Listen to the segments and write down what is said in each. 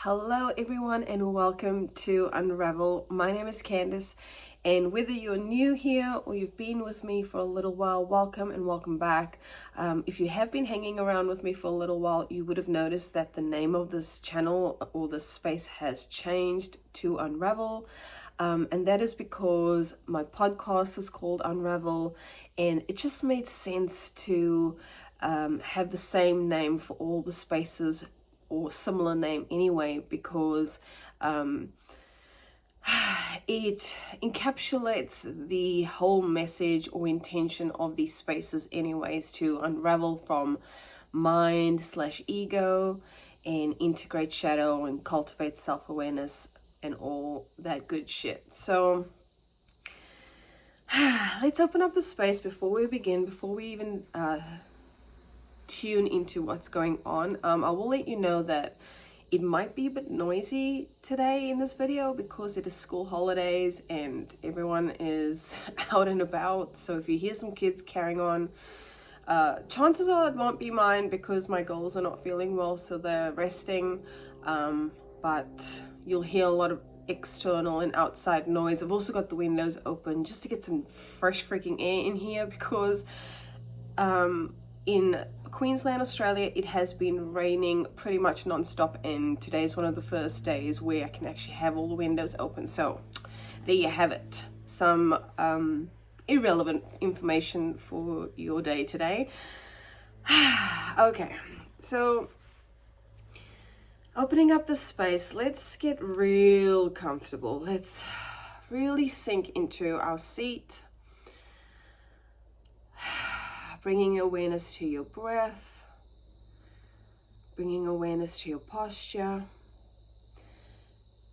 Hello everyone and welcome to Unravel. My name is Candice, and whether you're new here or you've been with me for a little while, welcome and welcome back. If you have been hanging around with me for a little while, you would have noticed that the name of this channel or this space has changed to Unravel. And that is because my podcast is called Unravel, and it just made sense to have the same name for all the spaces, or similar name anyway, because it encapsulates the whole message or intention of these spaces anyways, to unravel from mind/ego and integrate shadow and cultivate self-awareness and all that good shit. So let's open up the space before we begin, before we even tune into what's going on. I will let you know that it might be a bit noisy today in this video because it is school holidays and everyone is out and about. So if you hear some kids carrying on, chances are it won't be mine because my girls are not feeling well, so they're resting. But you'll hear a lot of external and outside noise. I've also got the windows open just to get some fresh freaking air in here because in Queensland, Australia, it has been raining pretty much non-stop, and today's one of the first days where I can actually have all the windows open. So there you have it, some irrelevant information for your day today. Okay, so opening up the space, let's get real comfortable. Let's really sink into our seat. Bringing awareness to your breath, bringing awareness to your posture.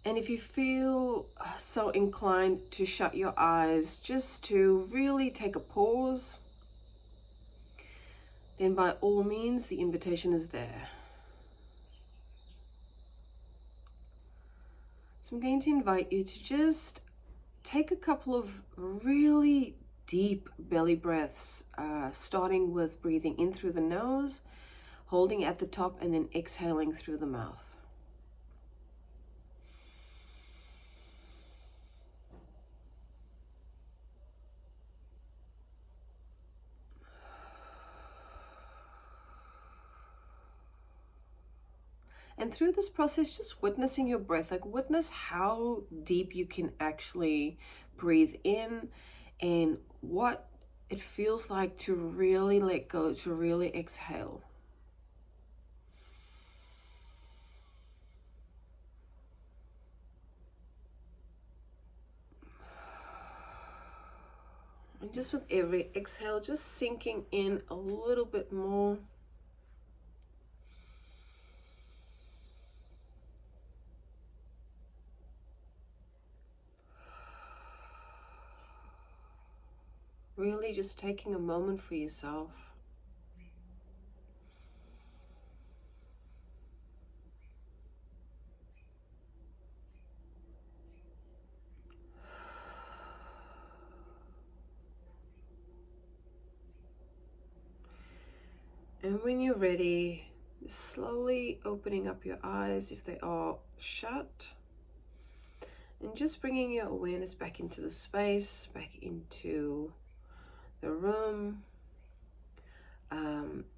And if you feel so inclined to shut your eyes, just to really take a pause, then by all means, the invitation is there. So I'm going to invite you to just take a couple of really deep belly breaths, starting with breathing in through the nose, holding at the top, and then exhaling through the mouth. And through this process, just witnessing your breath, like witness how deep you can actually breathe in and what it feels like to really let go, to really exhale. And just with every exhale, just sinking in a little bit more. Really just taking a moment for yourself. And when you're ready, slowly opening up your eyes if they are shut. And just bringing your awareness back into the space, back into the room.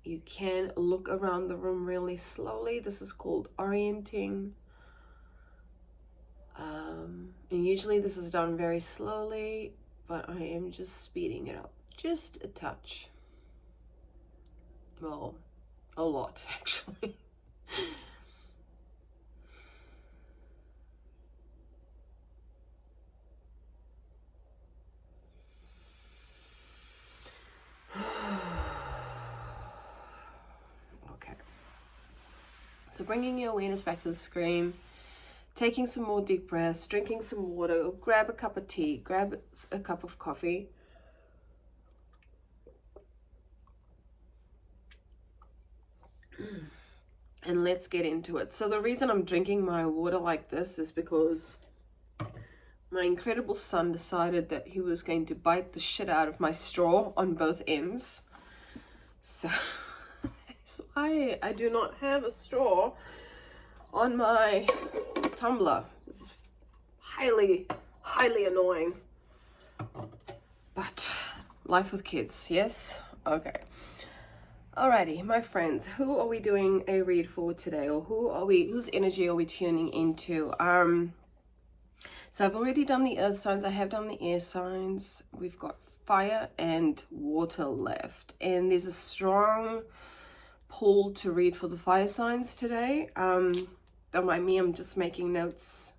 You can look around the room really slowly. This is called orienting. And usually this is done very slowly, but I am just speeding it up just a touch. Well, a lot actually. Okay. So bringing your awareness back to the screen, taking some more deep breaths, drinking some water, grab a cup of tea, grab a cup of coffee. And let's get into it. So the reason I'm drinking my water like this is because my incredible son decided that he was going to bite the shit out of my straw on both ends. So I do not have a straw on my Tumblr. This is highly annoying. But life with kids, yes? Okay. Alrighty, my friends, who are we doing a read for today? Or whose energy are we tuning into? So I've already done the earth signs, I have done the air signs. We've got fire and water left. And there's a strong pull to read for the fire signs today. Don't mind me, I'm just making notes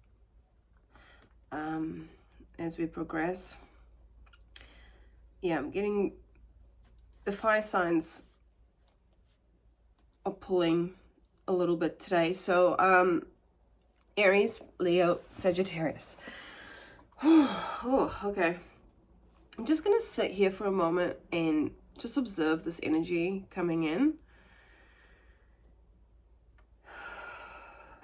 as we progress. Yeah, I'm getting the fire signs are pulling a little bit today. So Aries, Leo, Sagittarius. Oh, okay. I'm just gonna sit here for a moment and just observe this energy coming in.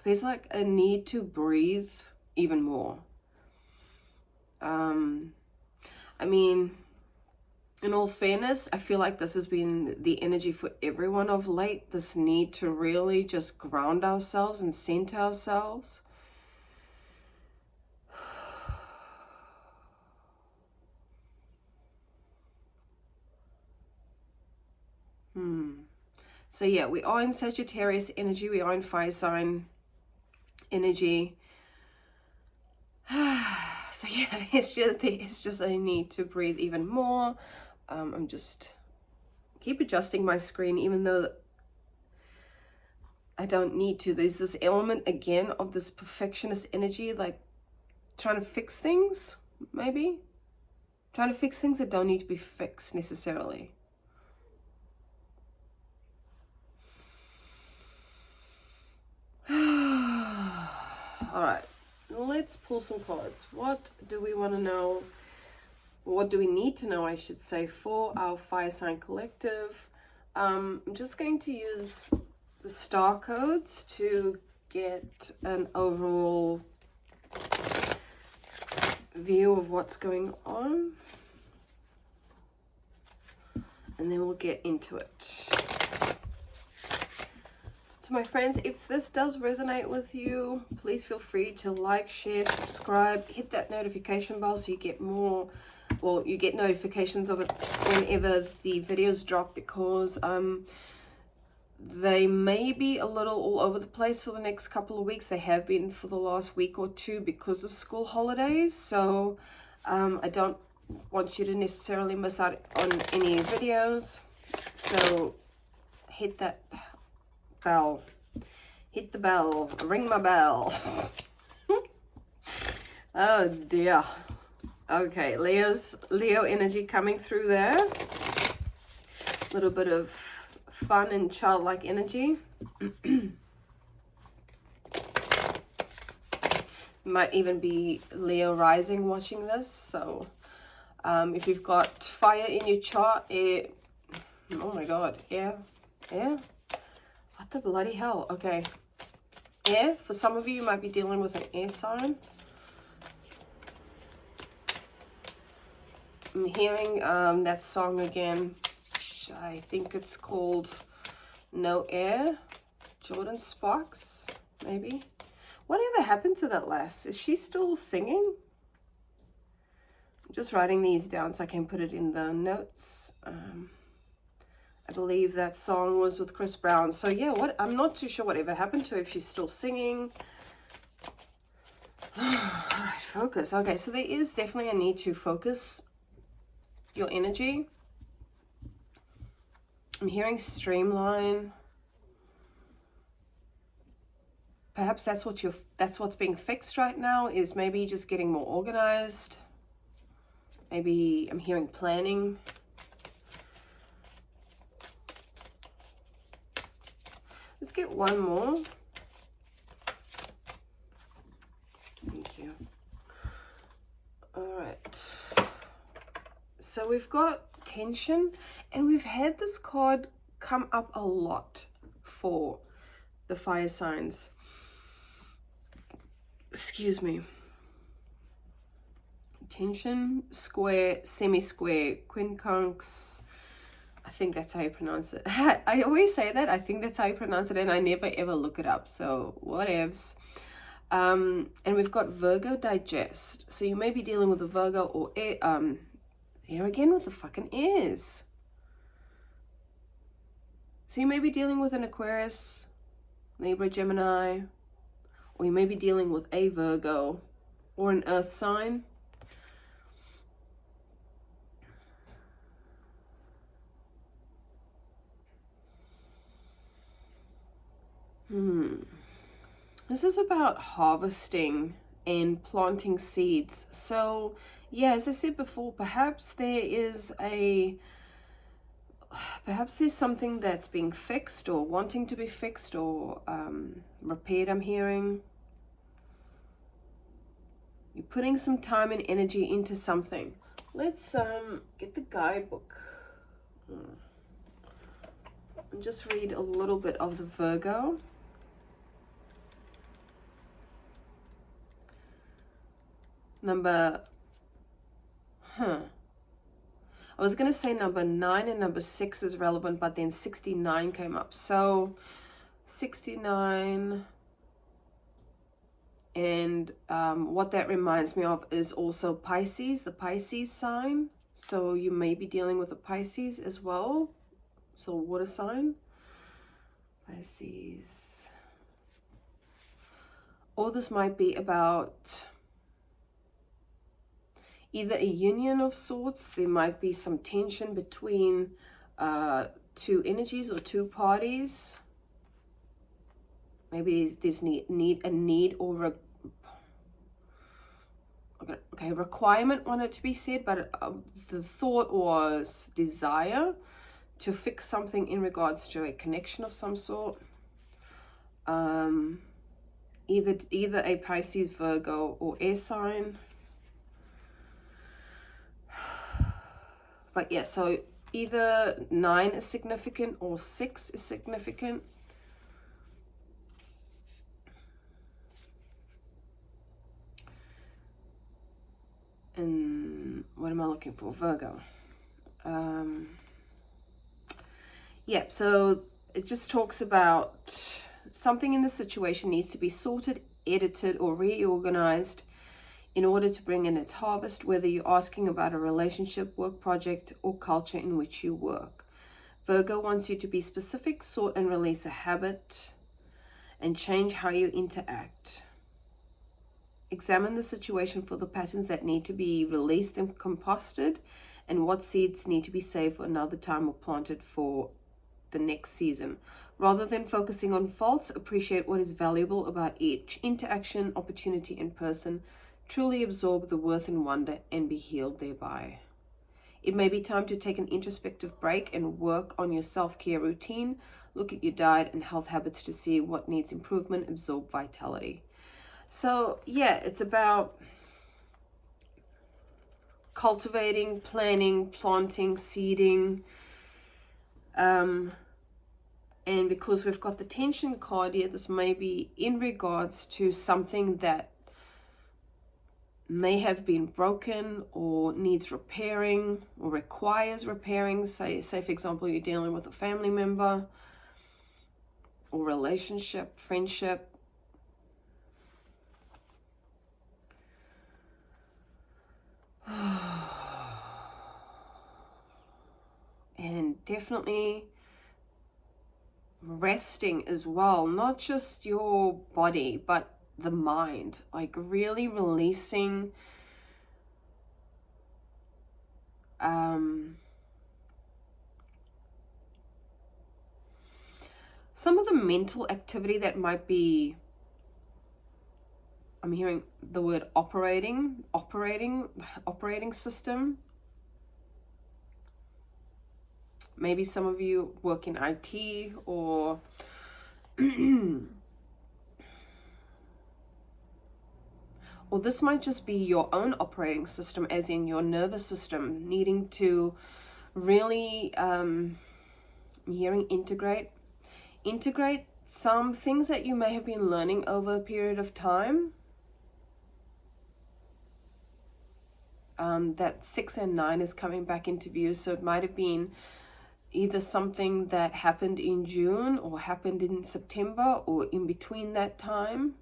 There's like a need to breathe even more. I mean, in all fairness, I feel like this has been the energy for everyone of late. This need to really just ground ourselves and center ourselves. So yeah, we are in Sagittarius energy. We are in fire sign energy. So yeah, it's just a need to breathe even more. I'm just keep adjusting my screen, even though I don't need to. There's this element again of this perfectionist energy, like trying to fix things, maybe. Trying to fix things that don't need to be fixed necessarily. All right, let's pull some cards. What do we want to know? What do we need to know, I should say, for our fire sign collective? I'm just going to use the star codes to get an overall view of what's going on, and then we'll get into it. So my friends, if this does resonate with you, please feel free to like, share, subscribe, hit that notification bell so you get more, well, you get notifications of it whenever the videos drop, because they may be a little all over the place for the next couple of weeks. They have been for the last week or two because of school holidays. So I don't want you to necessarily miss out on any videos. So hit that bell. Hit the bell. Ring my bell. Oh dear. Okay, Leo energy coming through there. A little bit of fun and childlike energy. Might even be Leo rising watching this. So if you've got fire in your chart, oh my god, yeah. What the bloody hell? Okay. Air, for some of you might be dealing with an air sign. I'm hearing that song again. I think it's called No Air. Jordan Sparks, maybe. Whatever happened to that lass? Is she still singing? I'm just writing these down so I can put it in the notes. I believe that song was with Chris Brown. So yeah, I'm not too sure whatever happened to her, if she's still singing. All right, focus. Okay, so there is definitely a need to focus your energy. I'm hearing streamline. Perhaps that's what's being fixed right now, is maybe just getting more organized. Maybe I'm hearing planning. Let's get one more. Thank you. All right. So we've got tension, and we've had this card come up a lot for the fire signs. Excuse me. Tension, square, semi-square, quincunx, I think that's how you pronounce it. I always say that. I think that's how you pronounce it, and I never ever look it up. So whatevs. And we've got Virgo digest. So you may be dealing with a Virgo or here again with the fucking ears. So you may be dealing with an Aquarius, Libra, Gemini, or you may be dealing with a Virgo or an earth sign. This is about harvesting and planting seeds. So yeah, as I said before, perhaps there's something that's being fixed or wanting to be fixed or repaired, I'm hearing. You're putting some time and energy into something. Let's get the guidebook and just read a little bit of the Virgo. I was going to say number 9 and number 6 is relevant, but then 69 came up. So 69, and what that reminds me of is also Pisces, the Pisces sign. So you may be dealing with a Pisces as well. So water sign, Pisces. Or this might be about either a union of sorts. There might be some tension between two energies or two parties. Maybe there's a need or requirement wanted to be said, but the thought was desire to fix something in regards to a connection of some sort. Either a Pisces, Virgo, or air sign. But yeah, so either 9 is significant or 6 is significant. And what am I looking for? Virgo. Yeah, so it just talks about something in the situation needs to be sorted, edited, or reorganized in order to bring in its harvest, whether you're asking about a relationship, work project, or culture in which you work. Virgo wants you to be specific, sort and release a habit, and change how you interact. Examine the situation for the patterns that need to be released and composted, and what seeds need to be saved for another time or planted for the next season. Rather than focusing on faults, appreciate what is valuable about each interaction, opportunity, and person. Truly absorb the worth and wonder and be healed thereby. It may be time to take an introspective break and work on your self-care routine. Look at your diet and health habits to see what needs improvement, absorb vitality. So yeah, it's about cultivating, planning, planting, seeding. And because we've got the tension card here, this may be in regards to something that may have been broken or needs repairing or requires repairing. Say for example, you're dealing with a family member or relationship, friendship. And definitely resting as well, not just your body, but the mind, like really releasing some of the mental activity that might be, I'm hearing the word operating system. Maybe some of you work in IT or or this might just be your own operating system, as in your nervous system needing to really, I'm hearing integrate some things that you may have been learning over a period of time. That 6 and 9 is coming back into view, so it might have been either something that happened in June or happened in September or in between that time,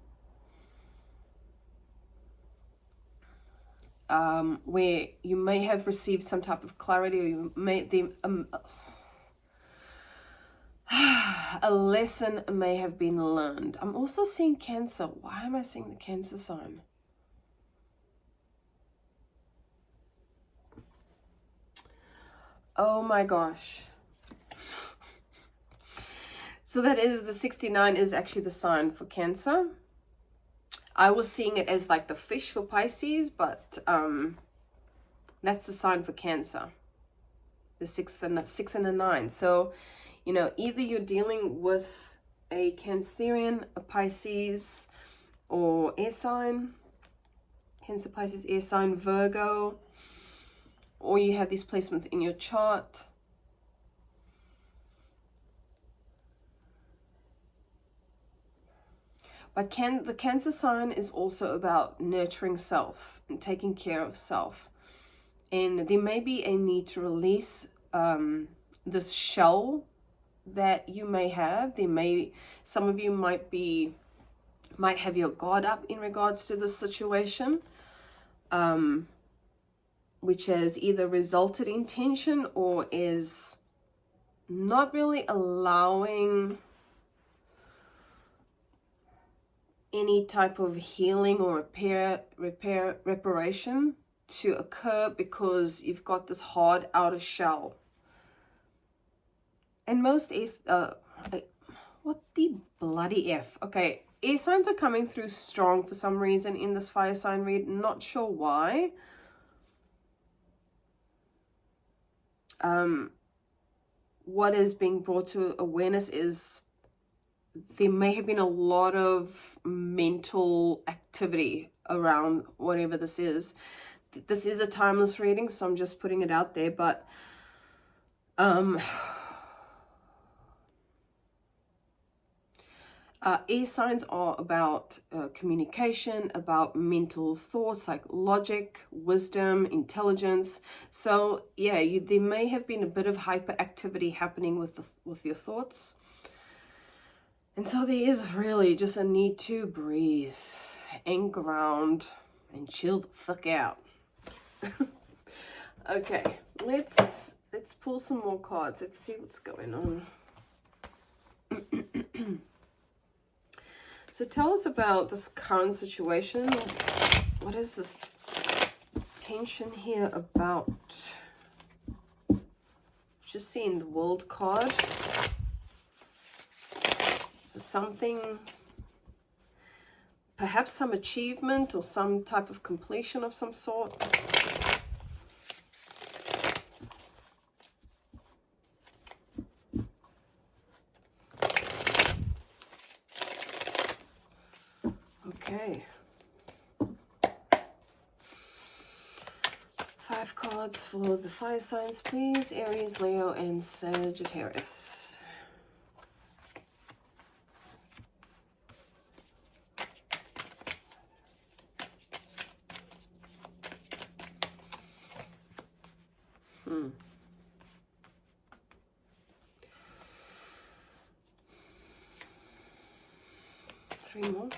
where you may have received some type of clarity, or you may a lesson may have been learned. I'm also seeing Cancer. Why am I seeing the Cancer sign? Oh my gosh. So that is, the 69 is actually the sign for Cancer. I was seeing it as like the fish for Pisces, but that's the sign for Cancer. The 6 and a 9. So, you know, either you're dealing with a Cancerian, a Pisces, or air sign, Cancer, Pisces, air sign, Virgo, or you have these placements in your chart. But the Cancer sign is also about nurturing self and taking care of self. And there may be a need to release this shell that you may have. Some of you might have your guard up in regards to this situation, which has either resulted in tension or is not really allowing any type of healing or reparation to occur, because you've got this hard outer shell. And most what the bloody F? Okay, air signs are coming through strong for some reason in this fire sign read. Not sure why. What is being brought to awareness is there may have been a lot of mental activity around whatever this is. This is a timeless reading, so I'm just putting it out there, but air signs are about communication, about mental thoughts, like logic, wisdom, intelligence. So yeah, there may have been a bit of hyperactivity happening with your thoughts. And so there is really just a need to breathe and ground and chill the fuck out. Okay, let's pull some more cards. Let's see what's going on. So tell us about this current situation. What is this tension here about? Just seeing the World card. So something, perhaps some achievement or some type of completion of some sort. Okay. 5 cards for the fire signs, please. Aries, Leo, and Sagittarius. Three more.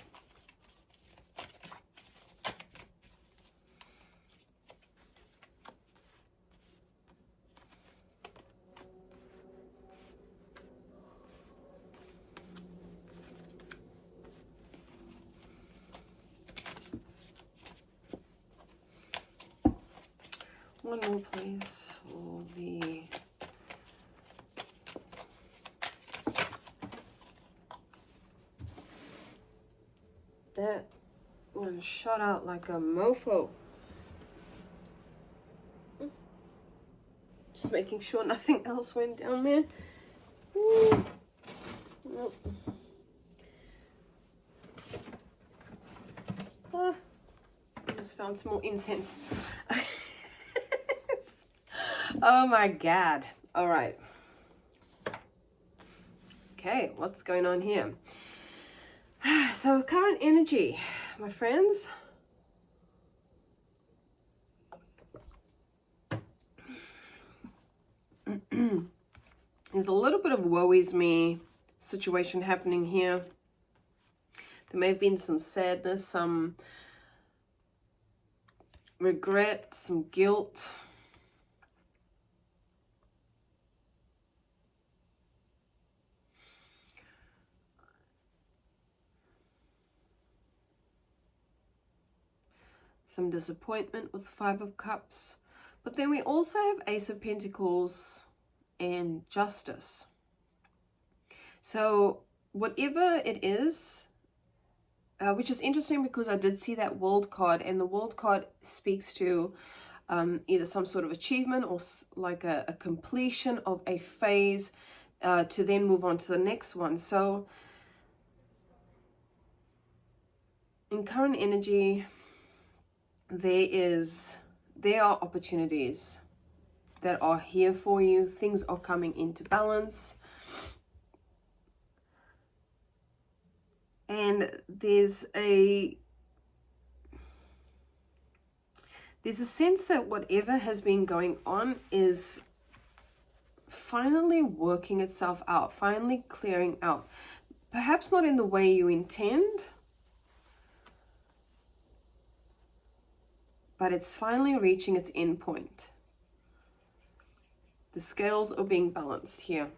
One more, please, for the that one shot out like a mofo. Just making sure nothing else went down there. Nope. I just found some more incense. Oh my God. All right. Okay, what's going on here? So current energy, my friends. There's a little bit of woe is me situation happening here. There may have been some sadness, some regret, some guilt. Some disappointment with Five of Cups. But then we also have Ace of Pentacles and Justice. So whatever it is, which is interesting because I did see that World card, and the World card speaks to either some sort of achievement or like a completion of a phase to then move on to the next one. So in current energy, there are opportunities that are here for you. Things are coming into balance. And there's a sense that whatever has been going on is finally working itself out, finally clearing out. Perhaps not in the way you intend, but it's finally reaching its end point. The scales are being balanced here.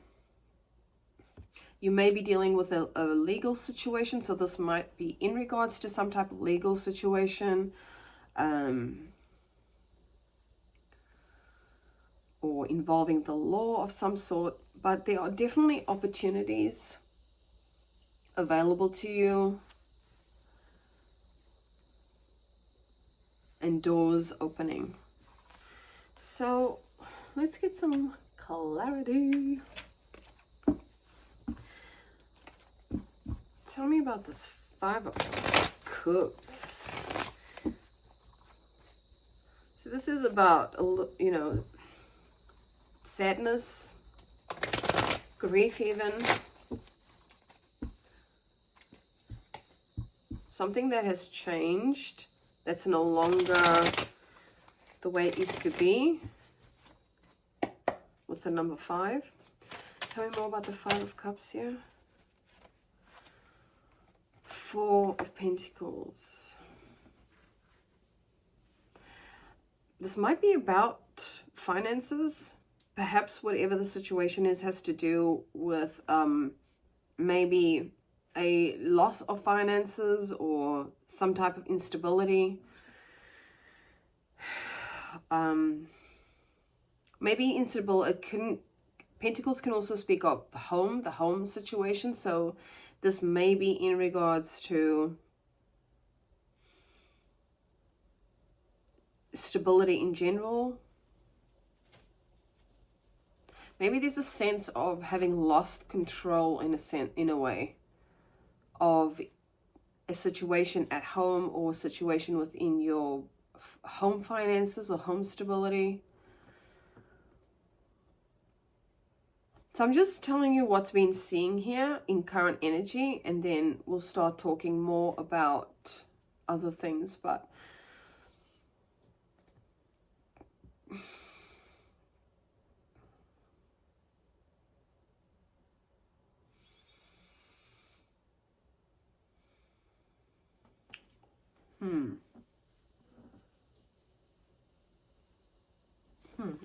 You may be dealing with a legal situation, so this might be in regards to some type of legal situation, or involving the law of some sort, but there are definitely opportunities available to you and doors opening. So let's get some clarity. Tell me about this Five of Cups. So this is about, you know, sadness, grief even. Something that has changed, that's no longer the way it used to be, with the number 5. Tell me more about the Five of Cups here. Four of Pentacles. This might be about finances. Perhaps whatever the situation is has to do with maybe a loss of finances or some type of instability. Maybe instable. Pentacles can also speak of the home situation. So this may be in regards to stability in general. Maybe there's a sense of having lost control in a way of a situation at home or a situation within your home finances or home stability. So I'm just telling you what's been seen here in current energy, and then we'll start talking more about other things. But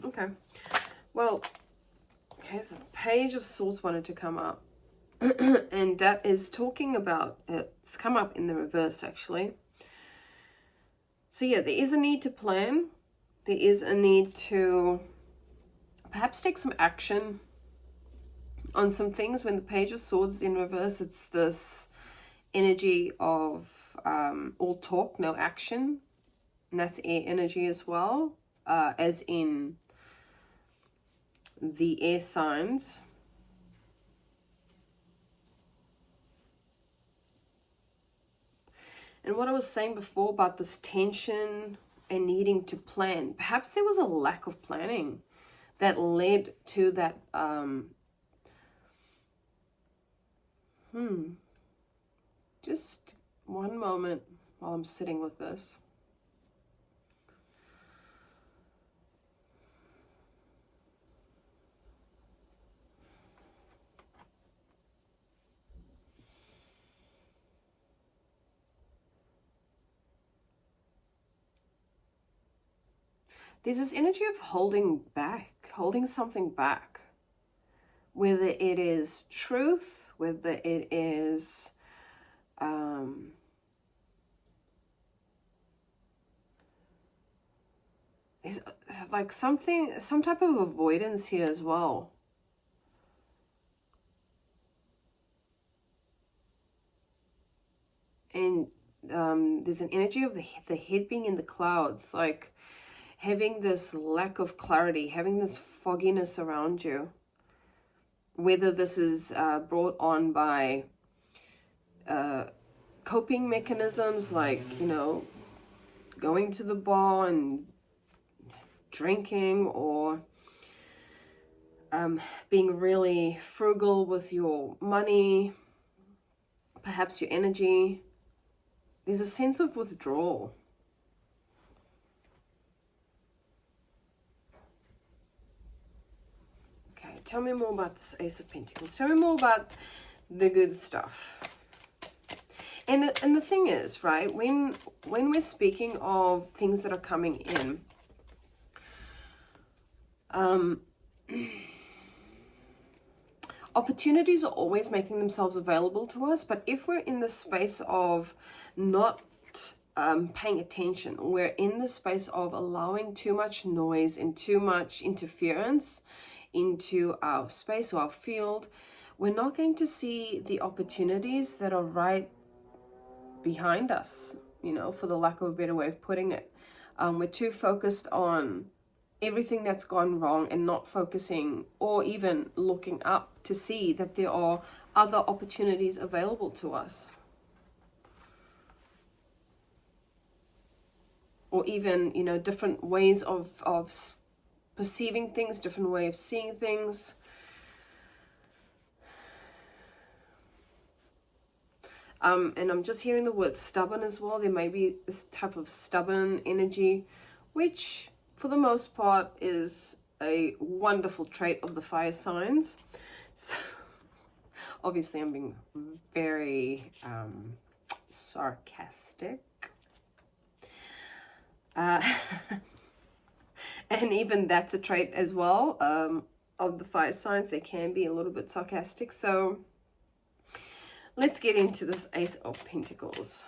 okay. Well, okay, so the Page of Swords wanted to come up. And that is talking about, it's come up in the reverse actually. So yeah, there is a need to plan. There is a need to perhaps take some action on some things. When the Page of Swords is in reverse, it's this energy of all talk, no action. And that's air energy as well, as in the air signs. And what I was saying before about this tension and needing to plan, perhaps there was a lack of planning that led to that just one moment while I'm sitting with this. There's this energy of holding back, holding something back. Whether it is truth, whether it is there's like some type of avoidance here as well. And there's an energy of the head being in the clouds, like having this lack of clarity, having this fogginess around you. Whether this is brought on by coping mechanisms, like, you know, going to the bar and drinking, or being really frugal with your money, perhaps your energy. There's a sense of withdrawal. Okay, tell me more about this Ace of Pentacles. Tell me more about the good stuff. And the thing is, right, when we're speaking of things that are coming in, opportunities are always making themselves available to us. But if we're in the space of not paying attention, we're in the space of allowing too much noise and too much interference into our space or our field, we're not going to see the opportunities that are right behind us, you know, for the lack of a better way of putting it. We're too focused on everything that's gone wrong and not focusing or even looking up to see that there are other opportunities available to us. Or even, you know, different ways of perceiving things, different way of seeing things. And I'm just hearing the word stubborn as well. There may be this type of stubborn energy, which for the most part is a wonderful trait of the fire signs. So obviously I'm being very sarcastic. And even that's a trait as well of the fire signs. They can be a little bit sarcastic. So let's get into this Ace of Pentacles.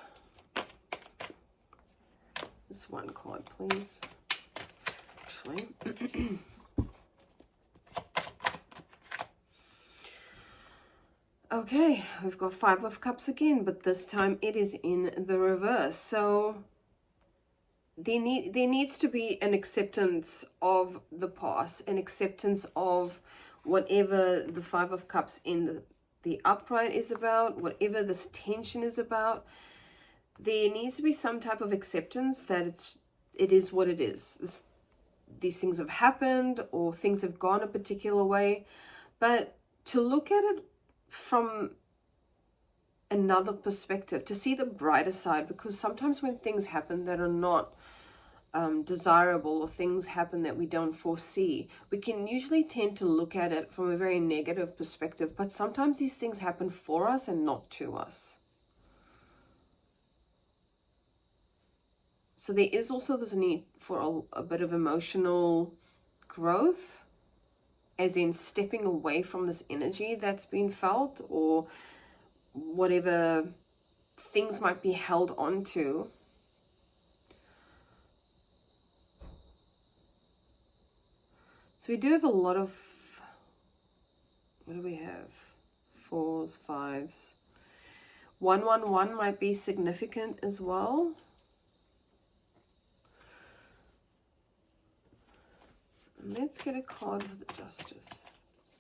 This one card, please. Actually. Okay, we've got Five of Cups again, but this time it is in the reverse. So there needs to be an acceptance of the past, an acceptance of whatever the Five of Cups in the upright is about, whatever this tension is about. There needs to be some type of acceptance that it is what it is. These things have happened, or things have gone a particular way, but to look at it from another perspective, to see the brighter side, because sometimes when things happen that are not desirable, or things happen that we don't foresee, we can usually tend to look at it from a very negative perspective. But sometimes these things happen for us and not to us. So there is also this need for a bit of emotional growth, as in stepping away from this energy that's been felt, or whatever things might be held on to. So we do have a lot of, what do we have? 4s, 5s. 111 might be significant as well. Let's get a card for the Justice.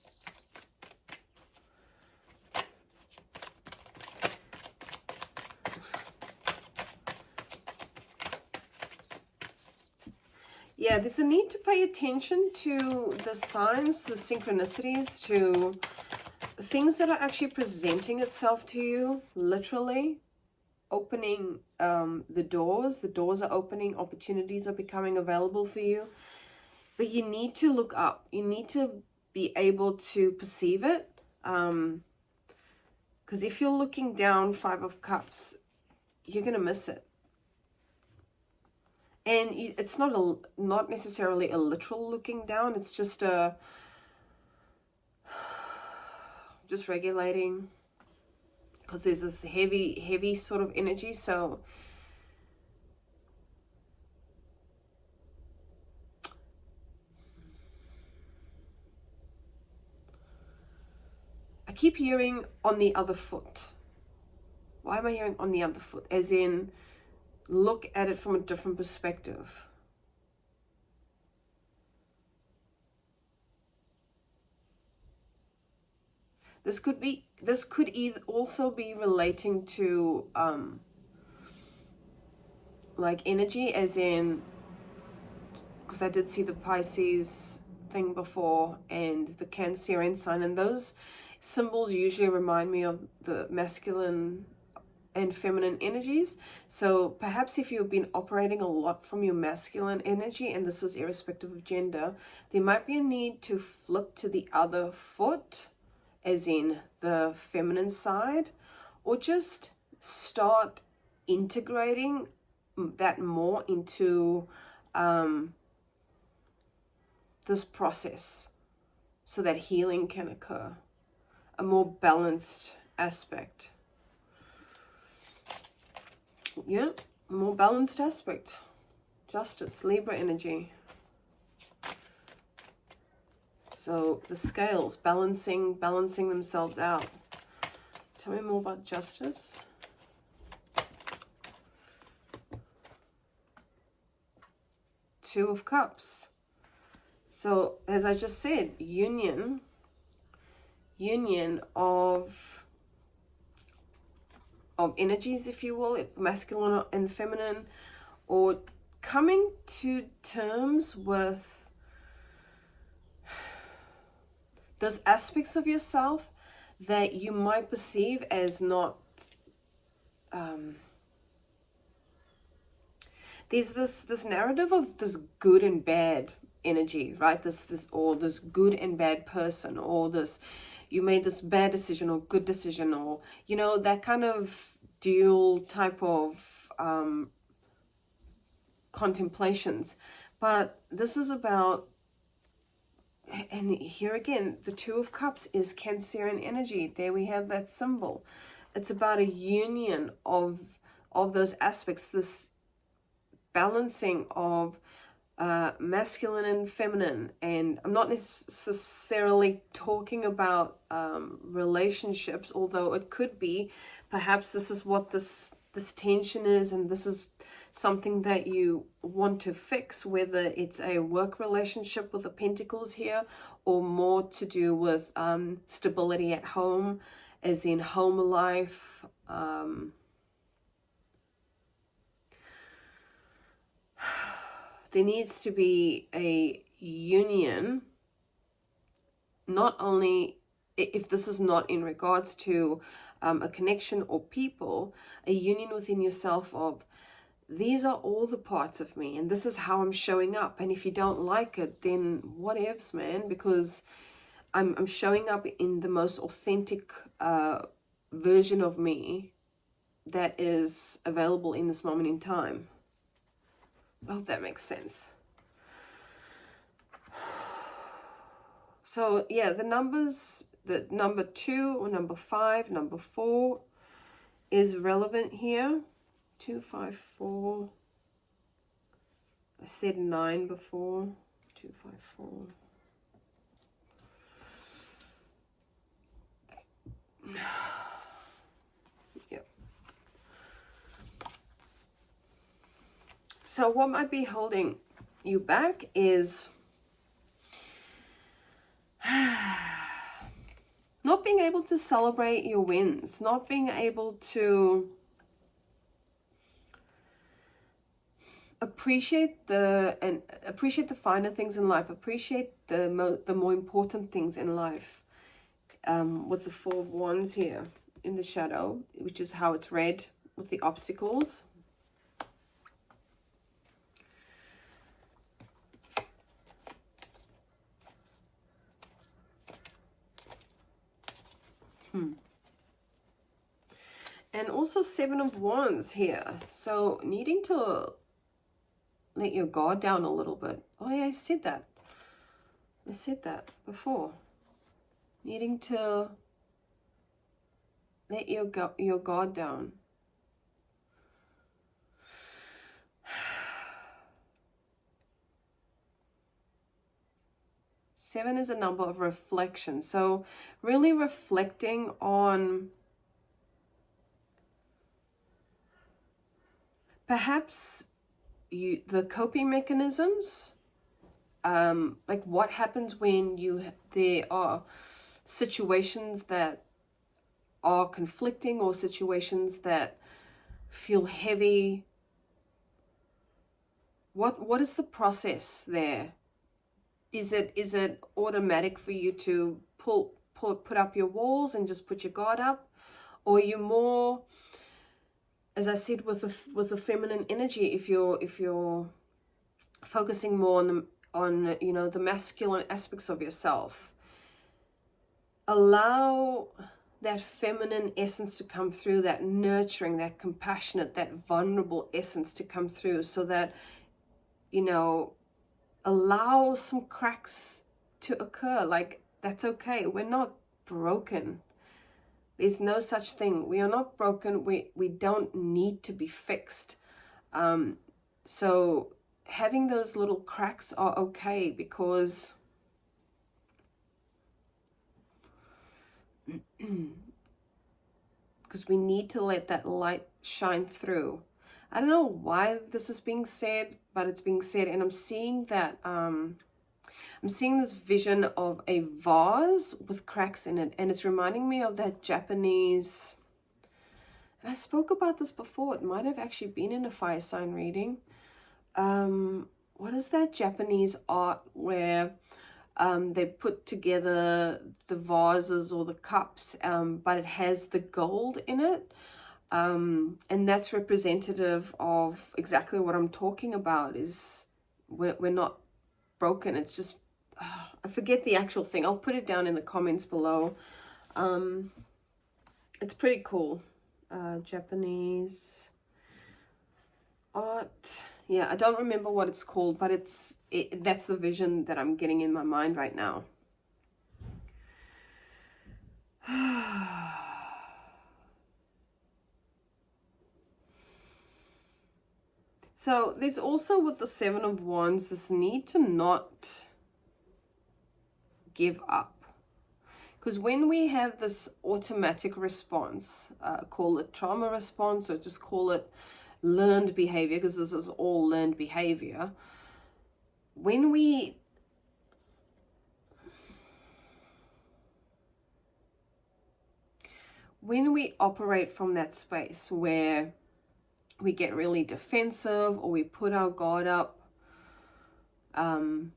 Yeah, there's a need to pay attention to the signs, the synchronicities, to things that are actually presenting itself to you, literally opening the doors. The doors are opening, opportunities are becoming available for you. But you need to look up. You need to be able to perceive it. Because if you're looking down, 5 of Cups, you're going to miss it. And it's not necessarily a literal looking down. It's just a just regulating, because there's this heavy sort of energy. So I keep hearing on the other foot. Why am I hearing on the other foot? As in, look at it from a different perspective. This could either also be relating to like energy, as in, because I did see the Pisces thing before and the Cancerian sign, and those symbols usually remind me of the masculine and feminine energies. So perhaps if you've been operating a lot from your masculine energy, and this is irrespective of gender, there might be a need to flip to the other foot, as in the feminine side, or just start integrating that more into this process, so that healing can occur, a more balanced aspect. Yeah, more balanced aspect. Justice, Libra energy. So the scales balancing themselves out. Tell me more about justice. Two of Cups. So as I just said, union of energies, if you will, masculine and feminine, or coming to terms with those aspects of yourself that you might perceive as not there's this narrative of this good and bad energy, right? This good and bad person, or this, you made this bad decision or good decision, or that kind of dual type of contemplations. But this is about, and here again, the Two of Cups is Cancerian energy. There we have that symbol. It's about a union of those aspects, this balancing of masculine and feminine. And I'm not necessarily talking about relationships, although it could be. Perhaps this is what this tension is, and this is something that you want to fix, whether it's a work relationship with the Pentacles here, or more to do with stability at home, as in home life. There needs to be a union, not only if this is not in regards to a connection or people, a union within yourself of, these are all the parts of me, and this is how I'm showing up. And if you don't like it, then whatevs, man, because I'm showing up in the most authentic version of me that is available in this moment in time. I hope that makes sense. So yeah, the numbers, the number 2 or number 5, number 4 is relevant here. 2, 5, 4. I said 9 before. 2, 5, 4. Yep. So what might be holding you back is not being able to celebrate your wins, not being able to appreciate the finer things in life, appreciate the more important things in life. With the 4 of Wands here in the shadow, which is how it's read with the obstacles. And also 7 of Wands here. So needing to let your guard down a little bit. Oh yeah, I said that. I said that before. Needing to let your guard down. Seven is a number of reflection. So really reflecting on perhaps the coping mechanisms, like what happens when there are situations that are conflicting or situations that feel heavy. What is the process there? Is it automatic for you to put up your walls and just put your guard up, or are you more, as I said, with the feminine energy, if you're focusing more on you know, the masculine aspects of yourself, allow that feminine essence to come through, that nurturing, that compassionate, that vulnerable essence to come through, so that, you know, allow some cracks to occur. Like, that's okay. We're not broken. There's no such thing. We are not broken. We don't need to be fixed. So having those little cracks are okay, because we need to let that light shine through. I don't know why this is being said, but it's being said, and I'm seeing that I'm seeing this vision of a vase with cracks in it, and it's reminding me of that Japanese, and I spoke about this before, it might have actually been in a fire sign reading. What is that Japanese art where they put together the vases or the cups, but it has the gold in it? And that's representative of exactly what I'm talking about. Is we're not broken. It's just, I forget the actual thing. I'll put it down in the comments below. It's pretty cool. Japanese art. Yeah, I don't remember what it's called, but that's the vision that I'm getting in my mind right now. So there's also, with the Seven of Wands, this need to not give up. Because when we have this automatic response, call it trauma response, or just call it learned behavior, because this is all learned behavior. When we operate from that space where we get really defensive, or we put our guard up, when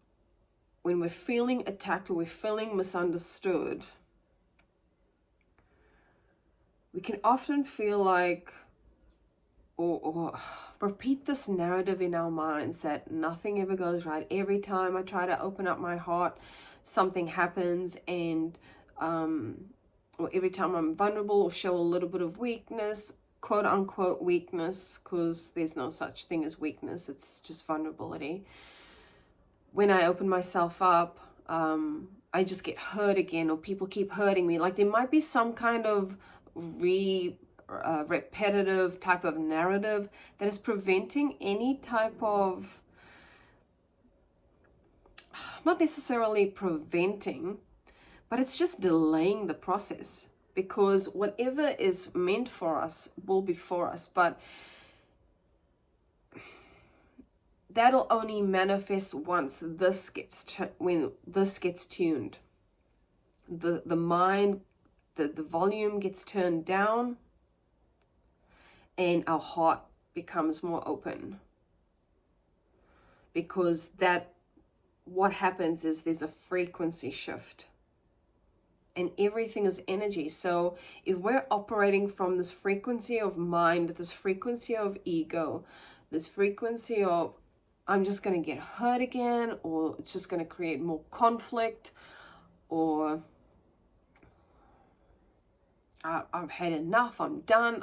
we're feeling attacked or we're feeling misunderstood, we can often feel like, or repeat this narrative in our minds that nothing ever goes right. Every time I try to open up my heart, something happens, and or every time I'm vulnerable or show a little bit of weakness, quote unquote weakness, because there's no such thing as weakness, it's just vulnerability. When I open myself up, I just get hurt again, or people keep hurting me. Like, there might be some kind of repetitive type of narrative that is preventing any type of, not necessarily preventing, but it's just delaying the process, because whatever is meant for us will be for us, but that'll only manifest once when this gets tuned. The mind, the volume gets turned down, and our heart becomes more open. Because what happens is there's a frequency shift, and everything is energy. So if we're operating from this frequency of mind, this frequency of ego, this frequency of, I'm just going to get hurt again, or it's just going to create more conflict, or I've had enough, I'm done,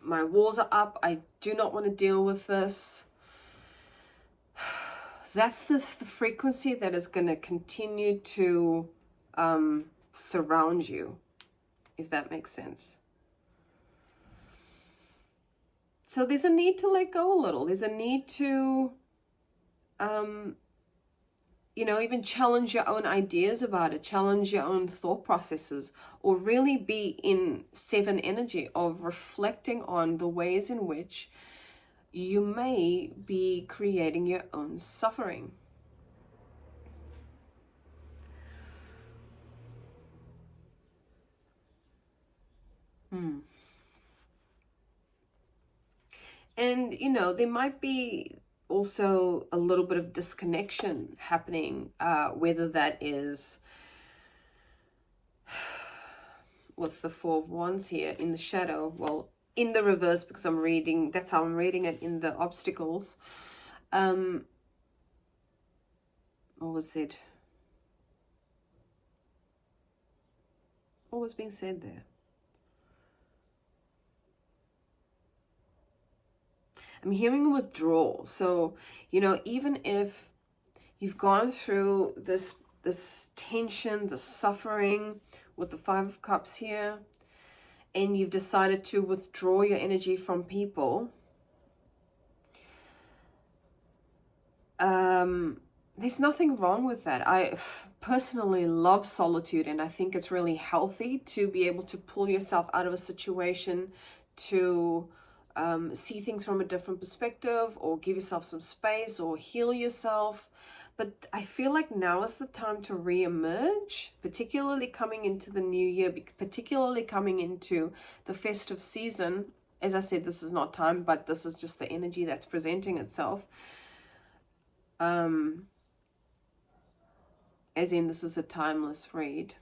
my walls are up, I do not want to deal with this. that's the frequency that is going to continue to surround you, if that makes sense. So there's a need to let go a little. There's a need to, you know, even challenge your own ideas about it, challenge your own thought processes, or really be in 7 energy of reflecting on the ways in which you may be creating your own suffering. And, you know, there might be also a little bit of disconnection happening, whether that is with the 4 of Wands here in the shadow, well, in the reverse, because I'm reading, that's how I'm reading it in the obstacles. What was said? What was being said there? I'm hearing withdrawal. So, you know, even if you've gone through this tension, the suffering with the 5 of Cups here, and you've decided to withdraw your energy from people, there's nothing wrong with that. I personally love solitude, and I think it's really healthy to be able to pull yourself out of a situation, to see things from a different perspective, or give yourself some space, or heal yourself. But I feel like now is the time to re-emerge, particularly coming into the new year, particularly coming into the festive season. As I said, this is not time, but this is just the energy that's presenting itself. As in, this is a timeless read.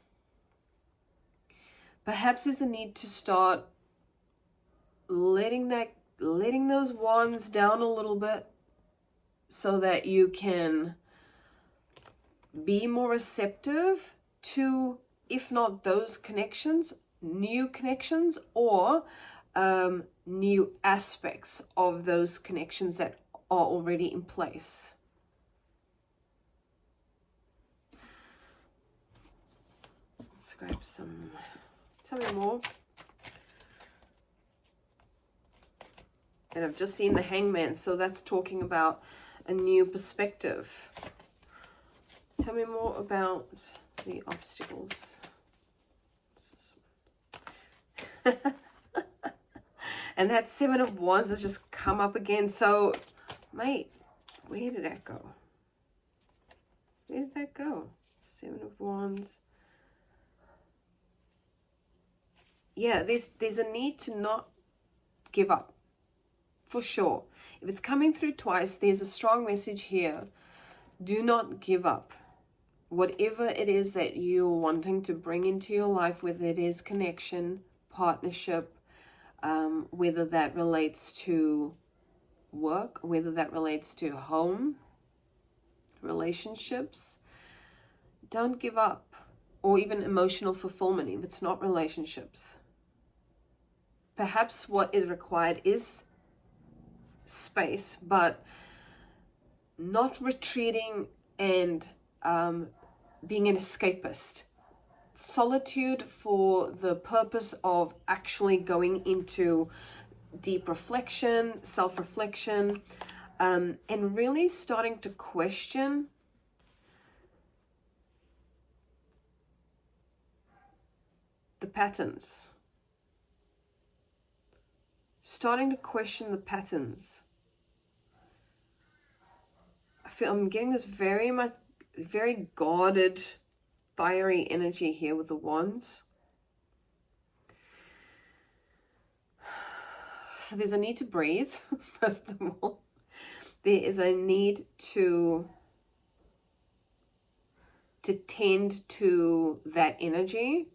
Perhaps there's a need to start letting those wands down a little bit, so that you can be more receptive to, if not those connections, new connections, or new aspects of those connections that are already in place. Let's grab some. Tell me more. And I've just seen the Hangman, so that's talking about a new perspective. Tell me more about the obstacles. And that 7 of Wands has just come up again. So, mate, where did that go? Where did that go? 7 of Wands. Yeah, there's a need to not give up. For sure. If it's coming through twice, there's a strong message here. Do not give up. Whatever it is that you're wanting to bring into your life, whether it is connection, partnership, whether that relates to work, whether that relates to home, relationships, don't give up. Or even emotional fulfillment, if it's not relationships. Perhaps what is required is space, but not retreating and being an escapist. Solitude for the purpose of actually going into deep reflection, self-reflection, and really starting to question the patterns. Starting to question the patterns. I feel I'm getting this very guarded, fiery energy here with the wands. So there's a need to breathe, first of all. There is a need to tend to that energy.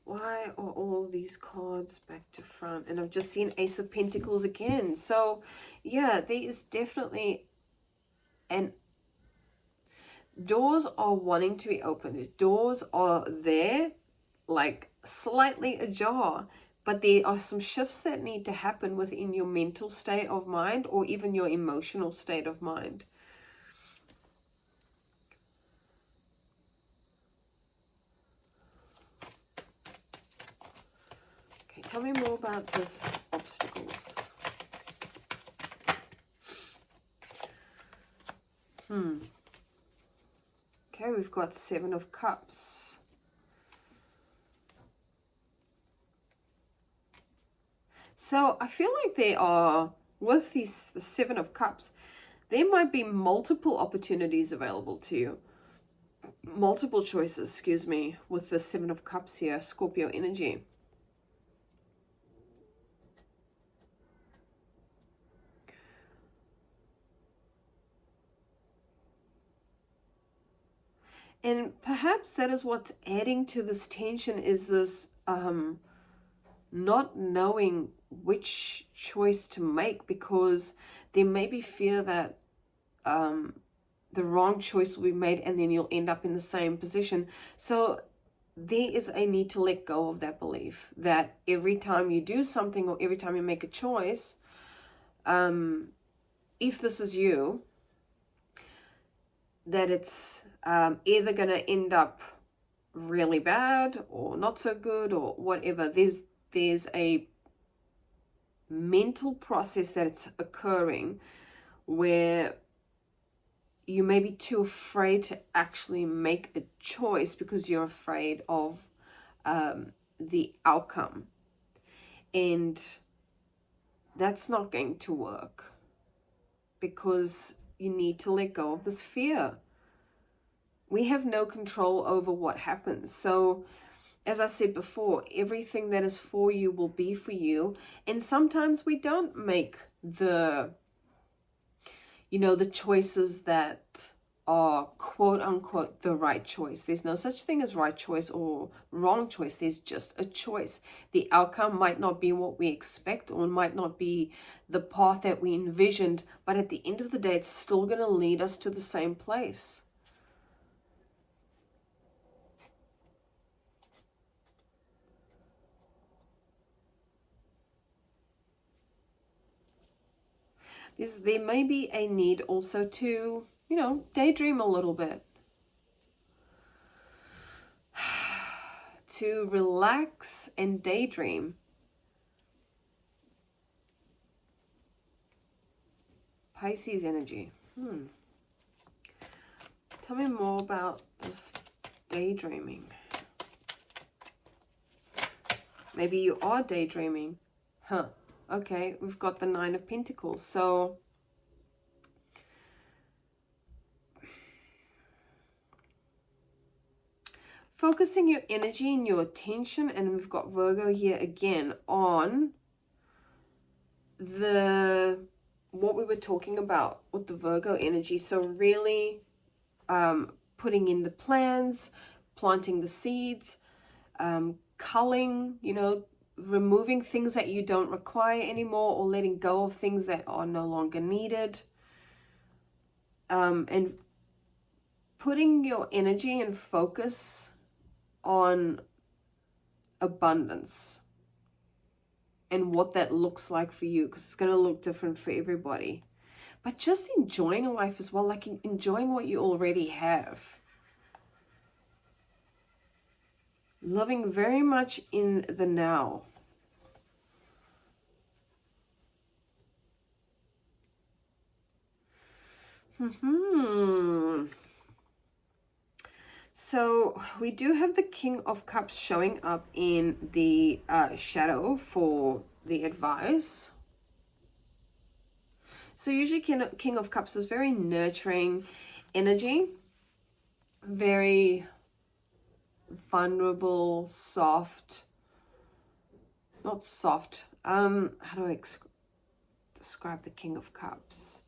Why are all these cards back to front? And I've just seen Ace of Pentacles again. So, yeah, there is definitely doors are wanting to be opened. Doors are there, like slightly ajar, but there are some shifts that need to happen within your mental state of mind or even your emotional state of mind. Okay, tell me more about this obstacles. Okay, we've got 7 of Cups. So I feel like there are, with the 7 of Cups, there might be multiple opportunities available to you. Multiple choices, excuse me, with the 7 of Cups here, Scorpio energy. And perhaps that is what's adding to this tension, is this not knowing which choice to make, because there may be fear that the wrong choice will be made and then you'll end up in the same position. So there is a need to let go of that belief that every time you do something or every time you make a choice, if this is you, that it's either going to end up really bad or not so good or whatever. There's a mental process that's occurring where you may be too afraid to actually make a choice because you're afraid of the outcome. And that's not going to work, because you need to let go of this fear. We have no control over what happens. So, as I said before, everything that is for you will be for you. And sometimes we don't make the choices that are quote unquote the right choice. There's no such thing as right choice or wrong choice. There's just a choice. The outcome might not be what we expect, or might not be the path that we envisioned, but at the end of the day, it's still going to lead us to the same place. There may be a need also to, daydream a little bit. To relax and daydream. Pisces energy. Tell me more about this daydreaming. Maybe you are daydreaming. Okay, we've got the 9 of Pentacles. So focusing your energy and your attention, and we've got Virgo here again on what we were talking about with the Virgo energy. So really putting in the plans, planting the seeds, culling, removing things that you don't require anymore, or letting go of things that are no longer needed, and putting your energy and focus on abundance and what that looks like for you, because it's going to look different for everybody. But just enjoying life as well, like enjoying what you already have. Living very much in the now. So we do have the King of Cups showing up in the shadow for the advice. So usually King of Cups is very nurturing energy, very vulnerable, soft, not soft. How do I describe the King of Cups?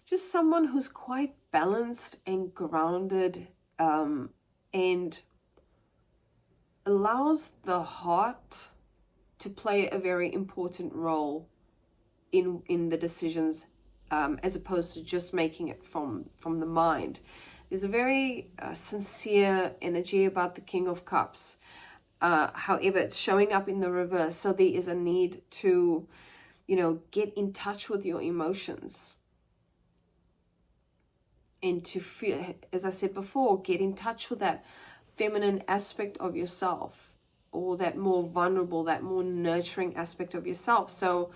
Just someone who's quite balanced and grounded, and allows the heart to play a very important role in the decisions as opposed to just making it from the mind. There's a very sincere energy about the King of Cups. However, it's showing up in the reverse. So there is a need to, you know, get in touch with your emotions. And to feel, as I said before, get in touch with that feminine aspect of yourself, or that more vulnerable, that more nurturing aspect of yourself. So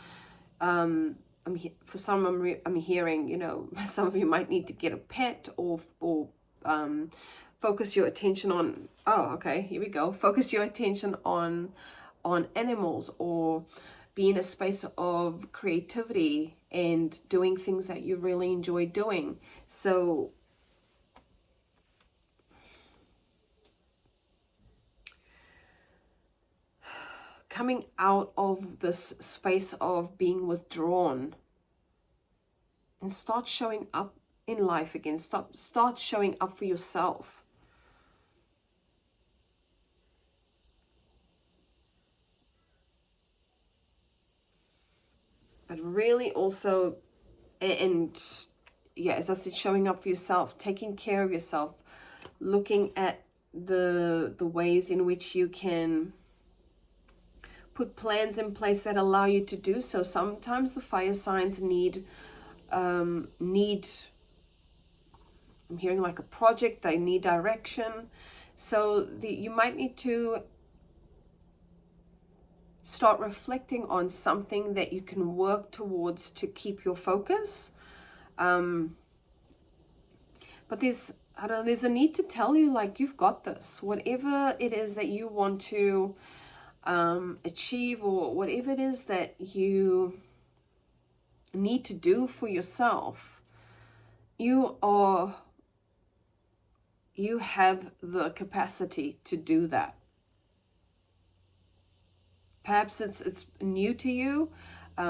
for some, I'm hearing, you know, some of you might need to get a pet, or focus your attention on, oh, okay, here we go. Focus your attention on animals, or be in a space of creativity and doing things that you really enjoy doing. So coming out of this space of being withdrawn and start showing up in life again. Start showing up for yourself. But really also, and yeah, as I said, showing up for yourself, taking care of yourself, looking at the ways in which you can put plans in place that allow you to do so. Sometimes the fire signs need I'm hearing like a project, they need direction. So you might need to start reflecting on something that you can work towards to keep your focus. But there's a need to tell you, like, you've got this. Whatever it is that you want to achieve, or whatever it is that you need to do for yourself, you have the capacity to do that. Perhaps it's new to you,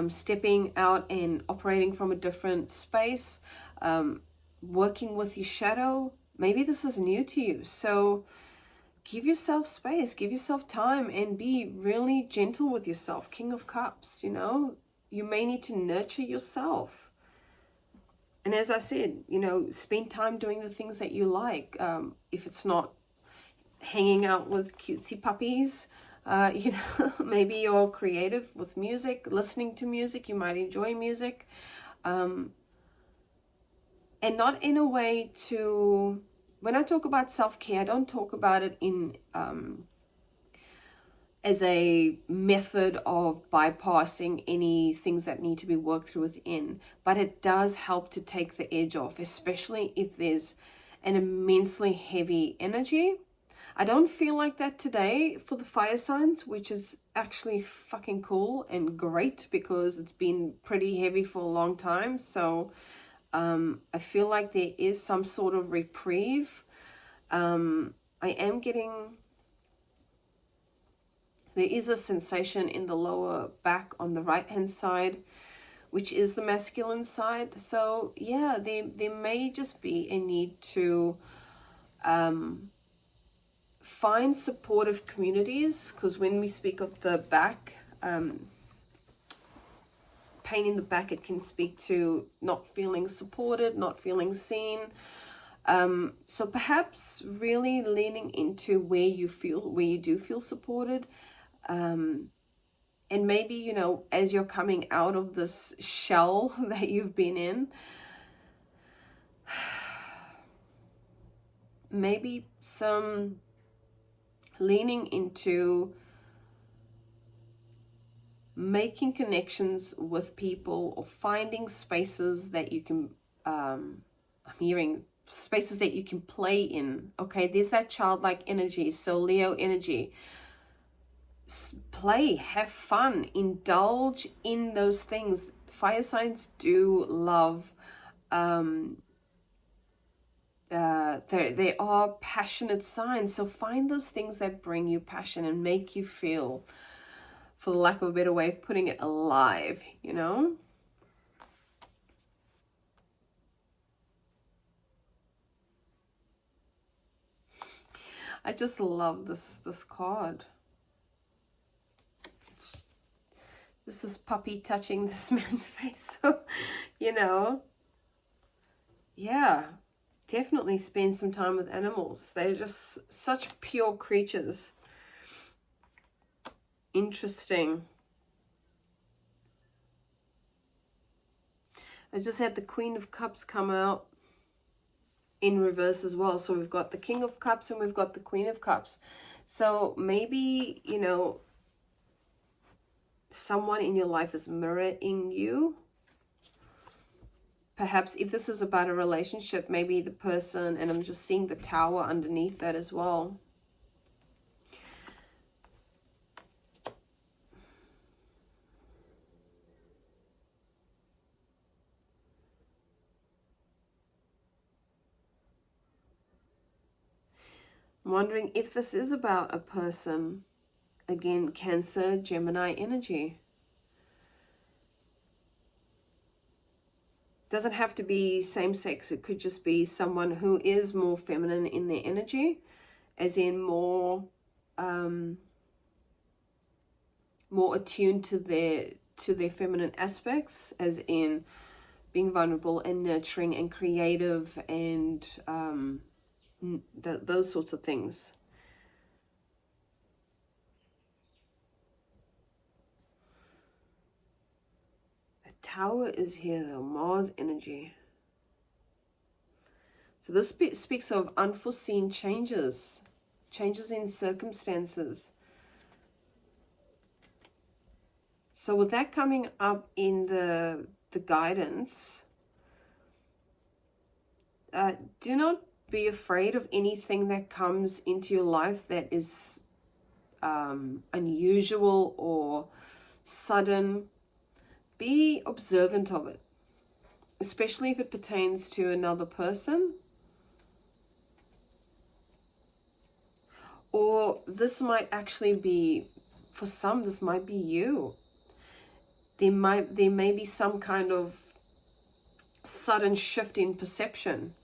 stepping out and operating from a different space, working with your shadow. Maybe this is new to you. So give yourself space, give yourself time, and be really gentle with yourself. King of Cups, you know, you may need to nurture yourself. And as I said, you know, spend time doing the things that you like. If it's not hanging out with cutesy puppies, you know, maybe you're creative with music, listening to music. You might enjoy music. And not in a way to, when I talk about self-care, I don't talk about it in as a method of bypassing any things that need to be worked through within, but it does help to take the edge off, especially if there's an immensely heavy energy. I don't feel like that today for the fire signs, which is actually fucking cool and great, because it's been pretty heavy for a long time. So I feel like there is some sort of reprieve. I am getting, there is a sensation in the lower back on the right hand side, which is the masculine side. So yeah, there may just be a need to find supportive communities, because when we speak of the back, pain in the back, it can speak to not feeling supported, not feeling seen. So perhaps really leaning into where you do feel supported. And maybe, you know, as you're coming out of this shell that you've been in, maybe some leaning into making connections with people, or finding spaces that you can, I'm hearing spaces that you can play in. Okay, there's that childlike energy. So Leo energy, play, have fun, indulge in those things. Fire signs do love, they are passionate signs. So find those things that bring you passion and make you feel, for lack of a better way of putting it, alive, you know? I just love this card. It's This is puppy touching this man's face. So, you know, yeah, definitely spend some time with animals. They're just such pure creatures. Interesting. I just had the Queen of Cups come out in reverse as well. So we've got the King of Cups and we've got the Queen of Cups. So maybe, you know, someone in your life is mirroring you. Perhaps if this is about a relationship, maybe the person, and I'm just seeing the Tower underneath that as well. I'm wondering if this is about a person. Again, Cancer, Gemini energy. Doesn't have to be same sex. It could just be someone who is more feminine in their energy, as in more attuned to their feminine aspects, as in being vulnerable and nurturing and creative and those sorts of things. The Tower is here though, Mars energy. So this speaks of unforeseen changes in circumstances. So with that coming up in the guidance, do not be afraid of anything that comes into your life that is unusual or sudden. Be observant of it, especially if it pertains to another person. Or this might actually be, for some, this might be you. There may be some kind of sudden shift in perception.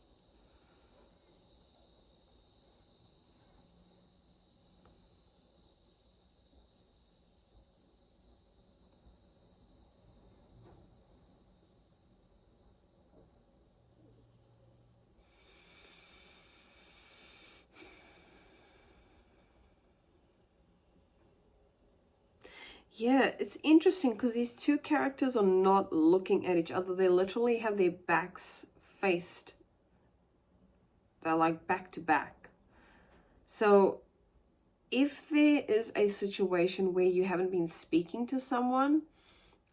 Yeah, it's interesting because these two characters are not looking at each other. They literally have their backs faced. They're like back to back. So if there is a situation where you haven't been speaking to someone,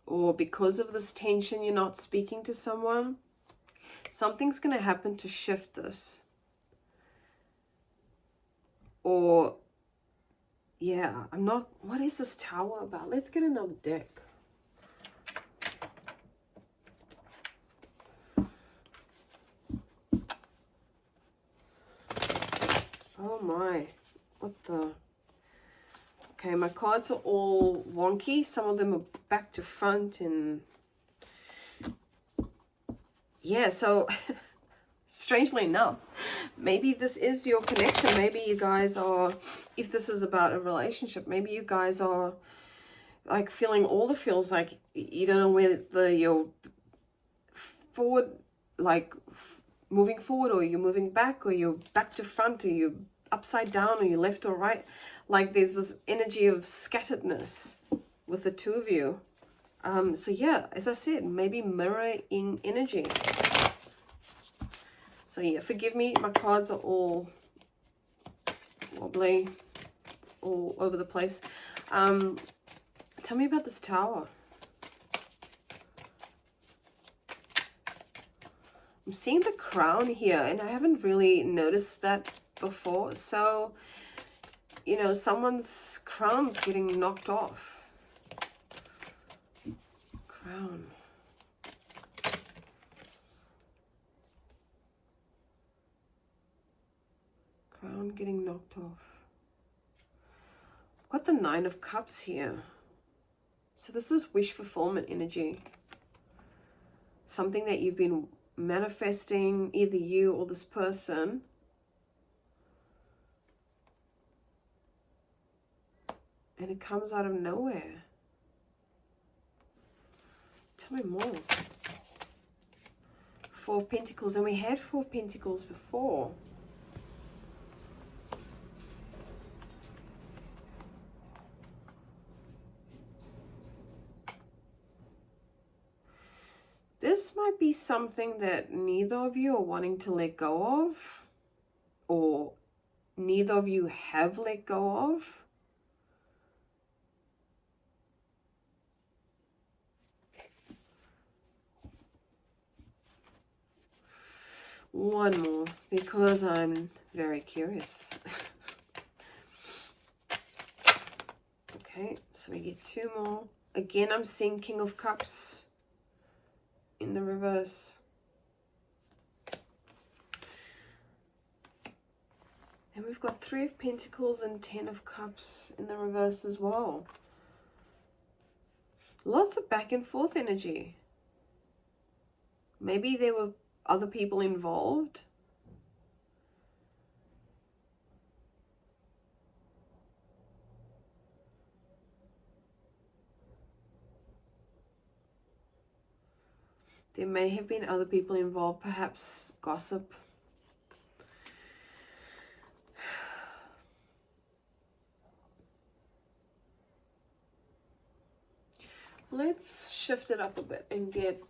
or because of this tension you're not speaking to someone, something's going to happen to shift this. Or yeah, I'm not, what is this Tower about? Let's get another deck. Oh my, what the? Okay, my cards are all wonky. Some of them are back to front and yeah, so strangely enough, maybe this is your connection. Maybe you guys are, if this is about a relationship, maybe you guys are like feeling all the feels, like you don't know whether you're forward, like moving forward, or you're moving back, or you're back to front, or you're upside down, or you're left or right. Like there's this energy of scatteredness with the two of you. So yeah, as I said, maybe mirroring energy. So yeah, forgive me, my cards are all wobbly, all over the place. Tell me about this Tower. I'm seeing the Crown here, and I haven't really noticed that before. So, you know, someone's crown's getting knocked off. Crown. Crown getting knocked off. I've got the Nine of Cups here. So this is wish fulfillment energy. Something that you've been manifesting, either you or this person. And it comes out of nowhere. Tell me more. Four of Pentacles, and we had Four of Pentacles before. This might be something that neither of you are wanting to let go of, or neither of you have let go of. One more, because I'm very curious. Okay, so we get two more. Again, I'm seeing King of Cups in the reverse. And we've got Three of Pentacles and Ten of Cups in the reverse as well. Lots of back and forth energy. Maybe there were other people involved. There may have been other people involved, perhaps gossip. Let's shift it up a bit and get...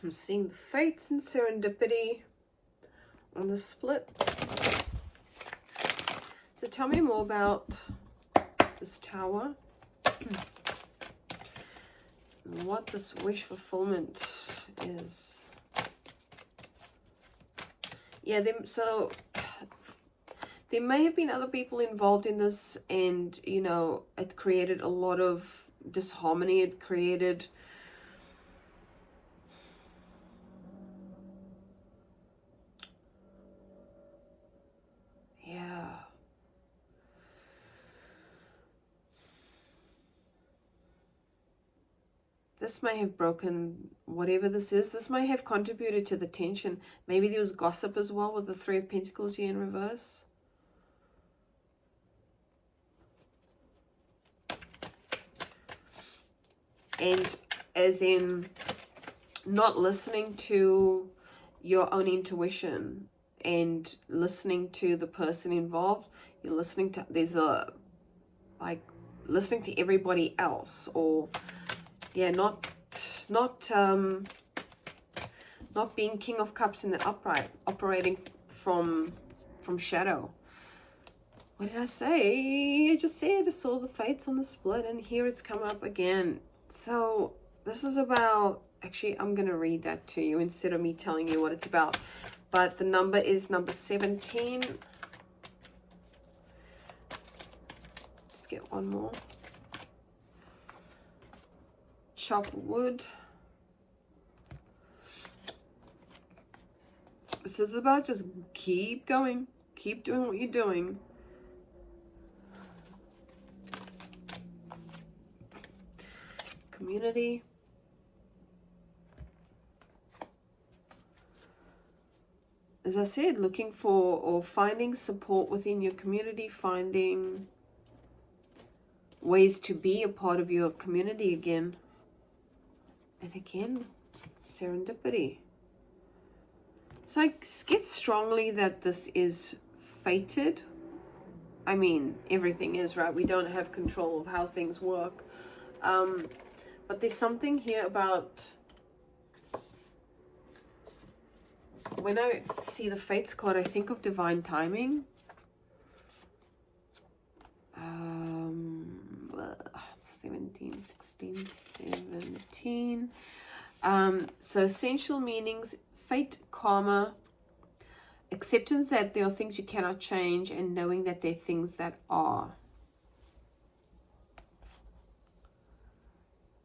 I'm seeing the fates and serendipity on the split. So tell me more about this Tower. And what this wish fulfillment is. Yeah, so there may have been other people involved in this, and, you know, it created a lot of disharmony. It created... yeah. This may have broken, whatever this is, this may have contributed to the tension. Maybe there was gossip as well with the Three of Pentacles here in reverse. And as in not listening to your own intuition and listening to the person involved. You're listening to, there's a, like, listening to everybody else, or yeah, not being King of Cups in the upright, operating from shadow. What did I say? I just said I saw the fates on the split, and here it's come up again. So this is about, actually, I'm going to read that to you instead of me telling you what it's about. But the number is number 17. Let's get one more. Chop wood. This is about just keep going. Keep doing what you're doing. Community. As I said, looking for or finding support within your community, finding ways to be a part of your community again. And again, serendipity. So I get strongly that this is fated. I mean, everything is, right? We don't have control of how things work. But there's something here about... when I see the Fates card, I think of divine timing. 17, 16, 17. So essential meanings: fate, karma, acceptance that there are things you cannot change, and knowing that there are things that are.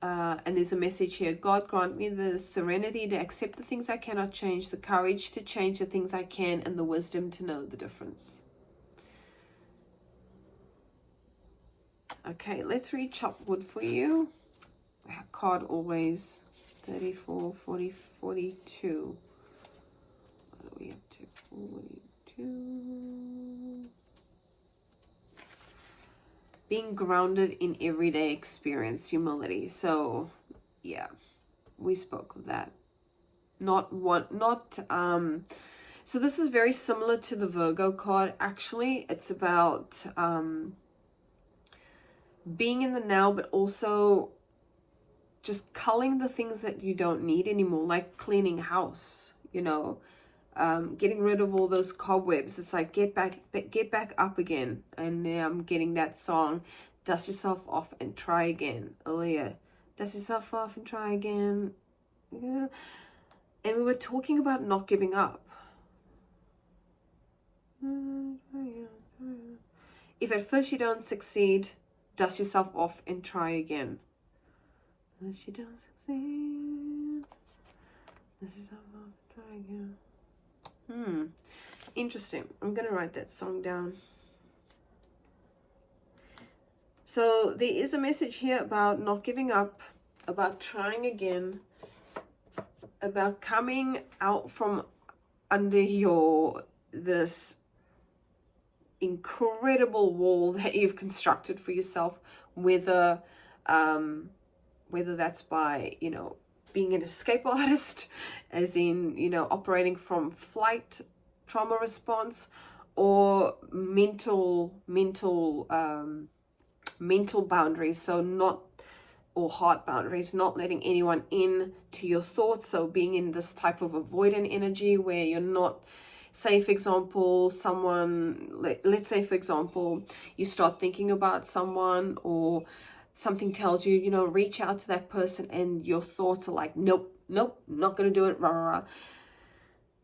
And there's a message here: God grant me the serenity to accept the things I cannot change, the courage to change the things I can, and the wisdom to know the difference. Okay, let's read Chop Wood for you. Card always 34, 45. 42. What are we up to? 42. Being grounded in everyday experience, humility. So yeah, we spoke of that. So this is very similar to the Virgo card. Actually, it's about being in the now, but also just culling the things that you don't need anymore, like cleaning house, you know, getting rid of all those cobwebs. It's like get back up again. And I'm getting that song, dust yourself off and try again. Earlier, dust yourself off and try again. Yeah. And we were talking about not giving up. If at first you don't succeed, dust yourself off and try again. If you don't succeed, dust yourself off and try again. Interesting. I'm gonna write that song down. So there is a message here about not giving up, about trying again, about coming out from under this incredible wall that you've constructed for yourself, whether that's by, you know, being an escape artist, as in, you know, operating from flight trauma response, or mental boundaries, or heart boundaries, not letting anyone in to your thoughts. So being in this type of avoidant energy where you're not, say for example, let's say for example, you start thinking about someone, or something tells you, you know, reach out to that person, and your thoughts are like, nope, not gonna do it, rah, rah, rah.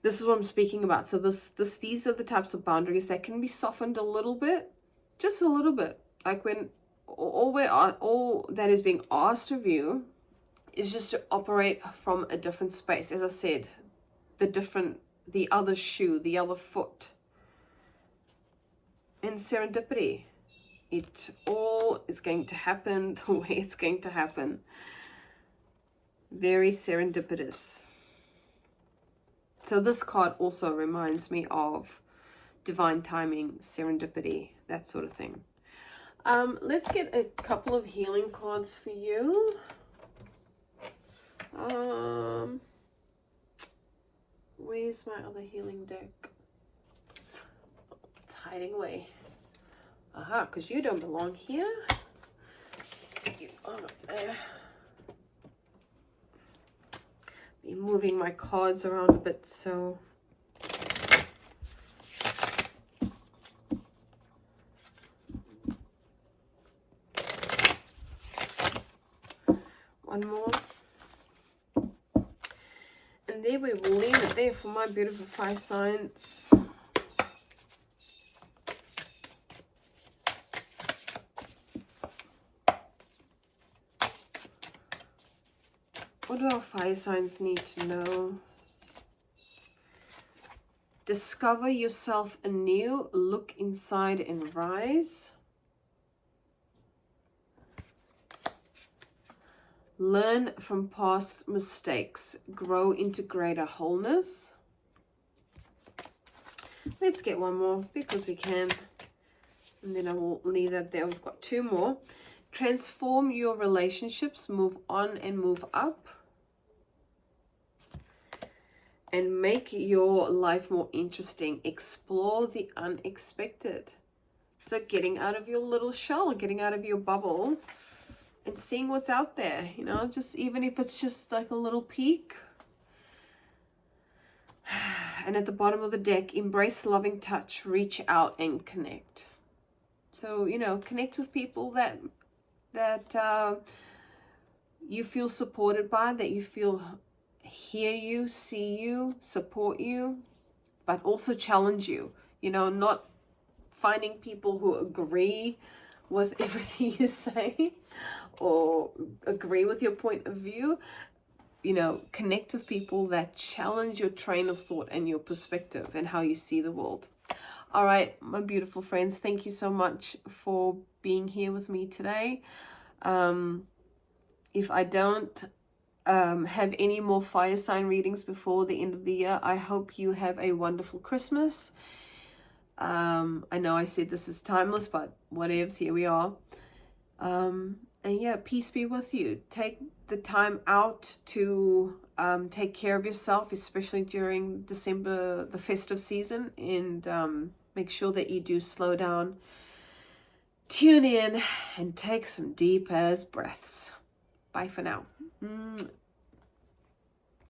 This is what I'm speaking about. So these are the types of boundaries that can be softened a little bit, just a little bit. Like when all that is being asked of you is just to operate from a different space. As I said, the other shoe, the other foot. And serendipity. It all is going to happen the way it's going to happen. Very serendipitous. So this card also reminds me of divine timing, serendipity, that sort of thing. Let's get a couple of healing cards for you. Where's my other healing deck? It's hiding away. Aha, because you don't belong here. You are there. Be moving my cards around a bit, so one more. And there we will leave it there for my beautiful fire signs. What do our fire signs need to know? Discover yourself anew, look inside and rise. Learn from past mistakes, grow into greater wholeness. Let's get one more because we can. And then I will leave that there. We've got two more. Transform your relationships, move on and move up. And make your life more interesting. Explore the unexpected. So getting out of your little shell, getting out of your bubble and seeing what's out there, you know, just even if it's just like a little peek. And at the bottom of the deck, embrace loving touch, reach out and connect. So, you know, connect with people that you feel supported by, that you feel hear you, see you, support you, but also challenge you. You know, not finding people who agree with everything you say or agree with your point of view. You know, connect with people that challenge your train of thought and your perspective and how you see the world. All right, my beautiful friends, thank you so much for being here with me today. If I don't have any more fire sign readings before the end of the year. I hope you have a wonderful Christmas. I know I said this is timeless, but whatevs, here we are. And yeah, peace be with you. Take the time out to take care of yourself, especially during December, the festive season, and make sure that you do slow down, tune in, and take some deep as breaths. Bye for now.